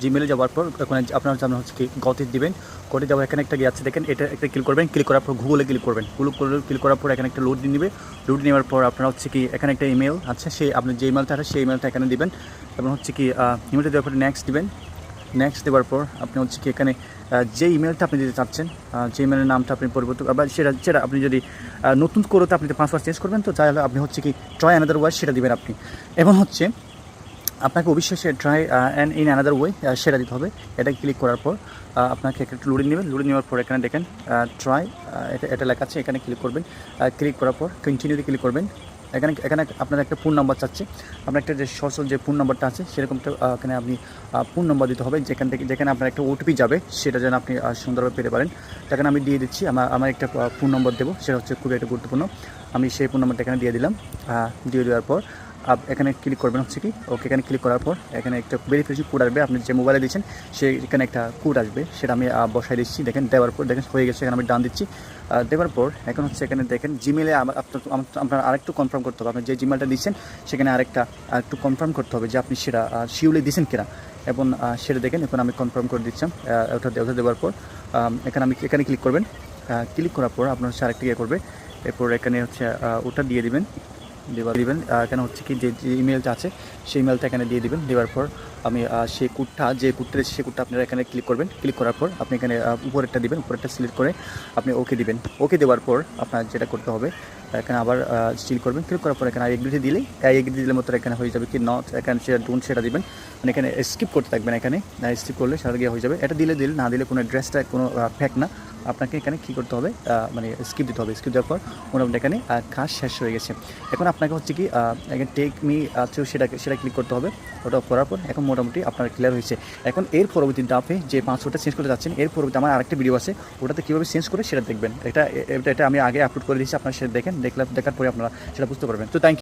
জিমেলে যাওয়ার পর ওখানে আপনার হচ্ছে কি গতি দিবেন। গতি দেওয়ার এখানে একটা আছে দেখেন, এটা একটা ক্লিক করবেন। ক্লিক করার পর গুগলে ক্লিক করবেন। ক্লিক করার পর এখানে একটা লোড নেবে। লোড নেওয়ার পর আপনার হচ্ছে কি এখানে একটা ইমেল আছে, সেই আপনার যে ইমেলটা আছে সেই ইমেলটা এখানে দিবেন এবং হচ্ছে কি ইমেলটা দেওয়ার পর নেক্সট দিবেন। নেক্সট দেওয়ার পর আপনি হচ্ছে কি এখানে যে ইমেলটা আপনি দিতে চাচ্ছেন, যে ইমেলের নামটা আপনি পরিবর্তন বা সেটা আপনি যদি নতুন করে আপনি পাসওয়ার্ড চেঞ্জ করবেন, তো তাহলে আপনি হচ্ছে কি ট্রাই অ্যানাদার ওয়ে সেটা দিবেন আপনি। এবং হচ্ছে আপনাকে অবশ্যই সে try and in another way সেটা দিতে হবে। এটা ক্লিক করার পর আপনাকে একটা লোডিং নেবেন। লোডিং নেওয়ার পর এখানে দেখেন ট্রাই এটা লেখা আছে, এখানে ক্লিক করবেন। ক্লিক করার পর কন্টিনিউতে ক্লিক করবেন। এখানে আপনার একটা ফোন নাম্বার চাচ্ছে, আপনার একটা যে সচল যে ফোন নাম্বারটা আছে সেরকমটা এখানে আপনি ফোন নাম্বার দিতে হবে, যেখানে আপনার একটা ওটিপি যাবে, সেটা যেন আপনি সুন্দরভাবে পেতে পারেন। এখানে আমি দিয়ে দিচ্ছি, আমার একটা ফোন নম্বর দেবো, সেটা হচ্ছে খুবই একটা গুরুত্বপূর্ণ। আমি সেই ফোন নাম্বারটা এখানে দিয়ে দিলাম। দিয়ে দেওয়ার পর এখানে ক্লিক করবেন হচ্ছে কি ওকে। এখানে ক্লিক করার পর এখানে একটা ভেরিফিকেশন কোড আসবে, আপনি যে মোবাইলে দিচ্ছেন সেখানে একটা কোড আসবে, সেটা আমি বসাই দিচ্ছি। দেখেন দেওয়ার পর দেখেন হয়ে গেছে, এখানে আমি ডান দিচ্ছি। দেওয়ার পর এখন হচ্ছে এখানে দেখেন জিমেলে আপনার আরেকটু কনফার্ম করতে হবে, আপনি যে জিমেলটা দিচ্ছেন সেখানে আরেকটু কনফার্ম করতে হবে যে আপনি সেটা শিওরলি দিচ্ছেন কিনা। এবং সেটা দেখেন এখন আমি কনফার্ম করে দিচ্ছি। ওটা দেওয়ার পর এখানে ক্লিক করবেন। ক্লিক করার পর আপনার হচ্ছে আরেকটা ইয়ে করবে। এরপর এখানে হচ্ছে ওটা দিয়ে দিবেন। দিবেন এখানে হচ্ছে কি যে ইমেলটা আছে সেই ইমেলটা এখানে দিয়ে দিবেন। দেওয়ার পর আমি সেই কোডটা সেই কোডটা আপনারা এখানে ক্লিক করবেন। ক্লিক করার পর আপনি এখানে উপরেরটা দিবেন, উপরেরটা সিলেক্ট করে আপনি ওকে দিবেন। ওকে দেওয়ার পর আপনার যেটা করতে হবে এখানে আবার সিল করবেন। ক্লিক করার পর এখানে এগ্রিতে দিলে মতো এখানে হয়ে যাবে কি নট, এখানে সেটা ডোন্ট সেটা দিবেন। মানে এখানে স্কিপ করতে থাকবেন, এখানে স্কিপ করলে সেটা গিয়ে হয়ে যাবে। এটা দিলে না দিলে কোনো অ্যাড্রেসটা কোনো ফেক না, আপনাকে এখানে কী করতে হবে মানে স্কিপ দিতে হবে। স্কিপ দেওয়ার পর মোটামুটি এখানে কাজ শেষ হয়ে গেছে। এখন আপনাকে হচ্ছে কি এখানে টেক মি আছে সেটা ক্লিক করতে হবে। ওটা করার পর এখন মোটামুটি আপনার ক্লিয়ার হয়েছে। এখন এর পরবর্তী ধাপে যে পাসওয়ার্ডটা চেঞ্জ করতে যাচ্ছেন, এর পরবর্তী আমার আরেকটা ভিডিও আছে, ওটাতে কীভাবে চেঞ্জ করে সেটা দেখবেন। এটা আমি আগে আপলোড করে দিয়েছি, আপনারা সেটা দেখার পরে আপনারা সেটা বুঝতে পারবেন। তো থ্যাংক ইউ।